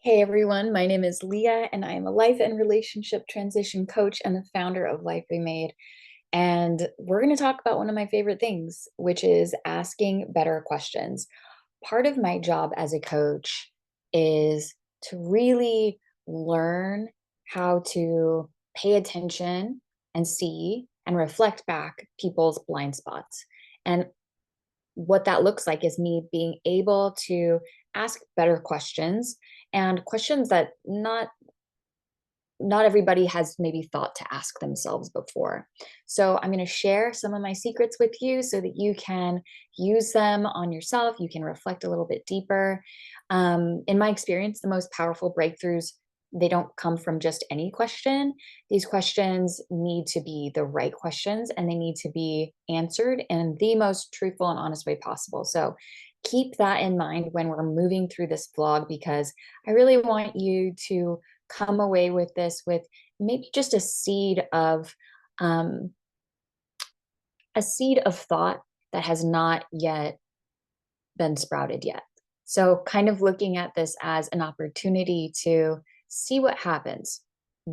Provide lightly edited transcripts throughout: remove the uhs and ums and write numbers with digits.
Hey everyone, my name is Leah, and I am a life and relationship transition coach and the founder of Life Remade. And we're going to talk about one of my favorite things, which is asking better questions. Part of my job as a coach is to really learn how to pay attention and see and reflect back people's blind spots. And what that looks like is me being able to ask better questions and questions that not everybody has maybe thought to ask themselves before. So I'm going to share some of my secrets with you so that you can use them on yourself. You can reflect a little bit deeper. In my experience, the most powerful breakthroughs, they don't come from just any question. These questions need to be the right questions, and they need to be answered in the most truthful and honest way possible. So keep that in mind when we're moving through this vlog, because I really want you to come away with this with maybe just um, a seed of thought that has not yet been sprouted yet. So kind of looking at this as an opportunity to see what happens.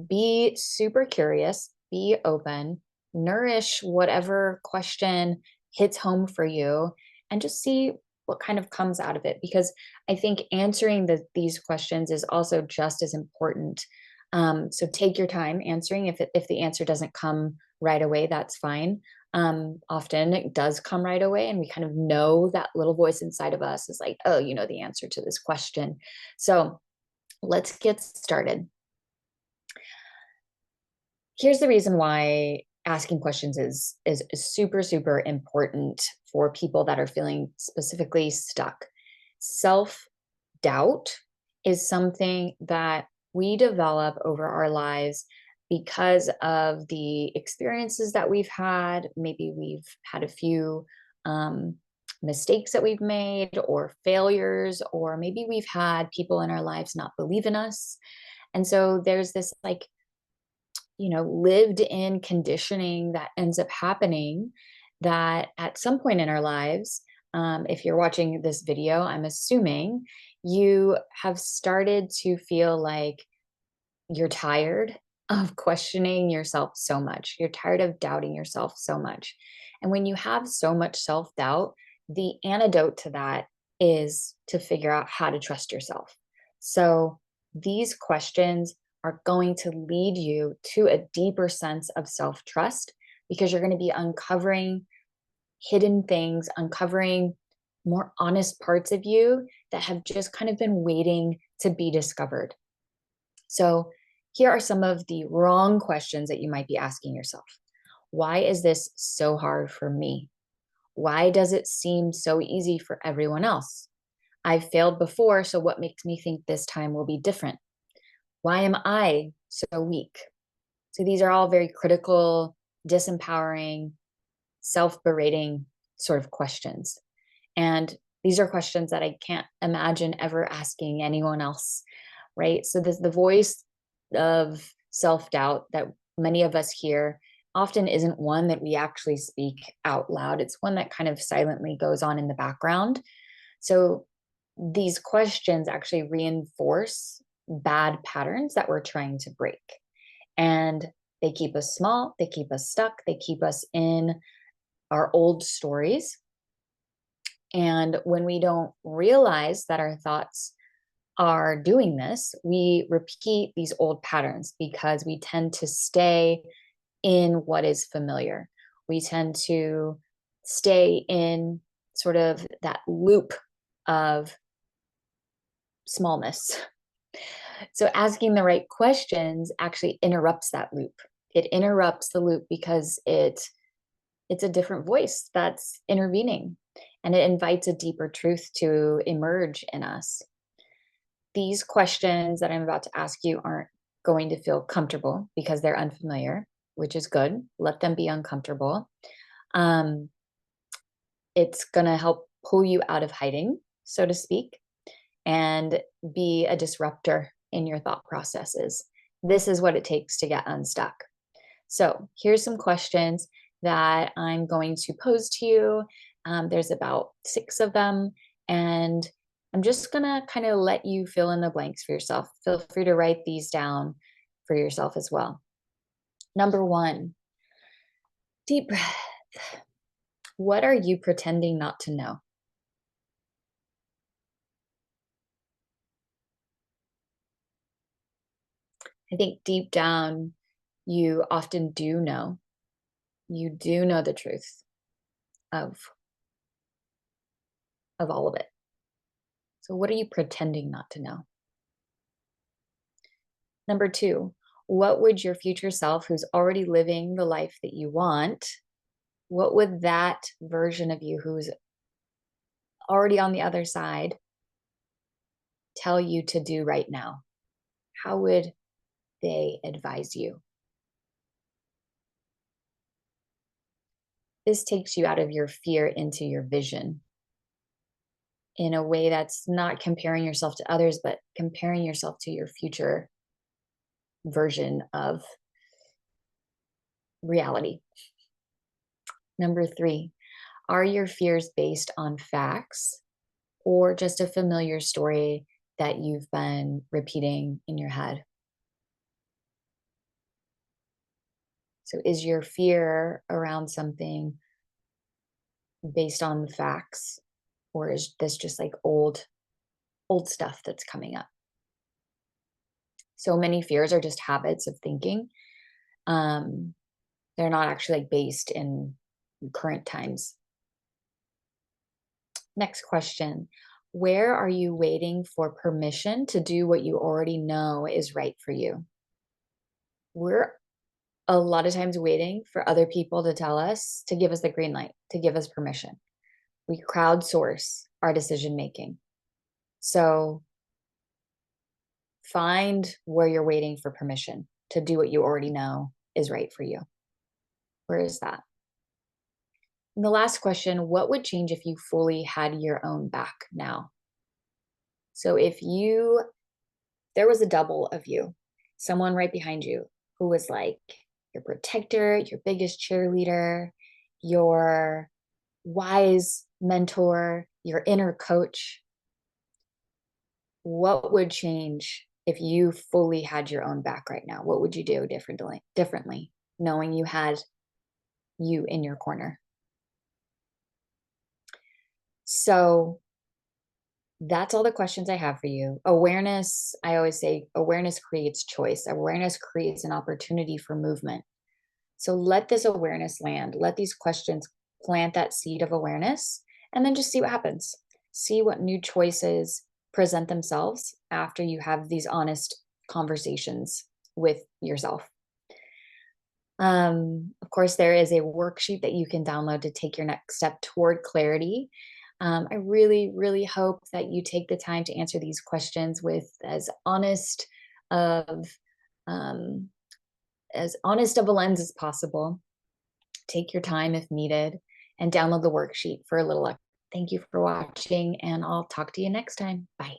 Be super curious, be open, nourish whatever question hits home for you, and just see what kind of comes out of it. Because I think answering these questions is also just as important. So take your time answering. If the answer doesn't come right away, that's fine. Often it does come right away, and we kind of know that little voice inside of us is like, oh, you know the answer to this question. So let's get started. Here's the reason why asking questions is super important for people that are feeling specifically stuck. Self doubt is something that we develop over our lives because of the experiences that we've had. Maybe we've had a few mistakes that we've made, or failures, or maybe we've had people in our lives not believe in us. And so there's this, like, lived in conditioning that ends up happening, that at some point in our lives, if you're watching this video, I'm assuming you have started to feel like you're tired of questioning yourself so much. You're tired of doubting yourself so much. And when you have so much self doubt, the antidote to that is to figure out how to trust yourself. So these questions are going to lead you to a deeper sense of self trust, because you're going to be uncovering hidden things, uncovering more honest parts of you that have just kind of been waiting to be discovered. So, here are some of the wrong questions that you might be asking yourself. Why is this so hard for me? Why does it seem so easy for everyone else? I've failed before, so what makes me think this time will be different? Why am I so weak? So these are all very critical, disempowering, self berating sort of questions. And these are questions that I can't imagine ever asking anyone else, right? So the voice of self doubt that many of us hear often isn't one that we actually speak out loud. It's one that kind of silently goes on in the background. So these questions actually reinforce bad patterns that we're trying to break. And they keep us small, they keep us stuck, they keep us in our old stories. And when we don't realize that our thoughts are doing this, we repeat these old patterns because we tend to stay in what is familiar. We tend to stay in sort of that loop of smallness. So asking the right questions actually interrupts that loop. It interrupts the loop because it's a different voice that's intervening, and it invites a deeper truth to emerge in us. These questions that I'm about to ask you aren't going to feel comfortable because they're unfamiliar, which is good. Let them be uncomfortable. Um, it's going to help pull you out of hiding, so to speak, and be a disruptor in your thought processes. This is what it takes to get unstuck. So here's some questions that I'm going to pose to you. There's about 6 of them, and I'm just gonna kind of let you fill in the blanks for yourself. Feel free to write these down for yourself as well. Number one, deep breath. What are you pretending not to know? I think deep down, you often do know. You do know the truth of all of it. So what are you pretending not to know? Number two, what would your future self who's already living the life that you want, what would that version of you who's already on the other side tell you to do right now? How would they advise you? This takes you out of your fear into your vision in a way that's not comparing yourself to others, but comparing yourself to your future version of reality. Number three, are your fears based on facts or just a familiar story that you've been repeating in your head? So, is your fear around something based on the facts, or is this just like old stuff that's coming up? So many fears are just habits of thinking. Um, they're not actually like based in current times. Next question. Where are you waiting for permission to do what you already know is right for you? We're a lot of times waiting for other people to tell us, to give us the green light, to give us permission. We crowdsource our decision making. So find where you're waiting for permission to do what you already know is right for you. Where is that? And the last question, what would change if you fully had your own back now? So if there was a double of you, someone right behind you who was like your protector, your biggest cheerleader, your wise mentor, your inner coach, what would change if you fully had your own back right now? What would you do differently, knowing you had you in your corner? So that's all the questions I have for you. Awareness, I always say awareness creates choice. Awareness creates an opportunity for movement. So let this awareness land. Let these questions plant that seed of awareness and then just see what happens. See what new choices present themselves after you have these honest conversations with yourself. Of course, there is a worksheet that you can download to take your next step toward clarity. I really, really hope that you take the time to answer these questions with of um, as honest of a lens as possible. Take your time if needed, and download the worksheet for a little. Thank you for watching, and I'll talk to you next time. Bye.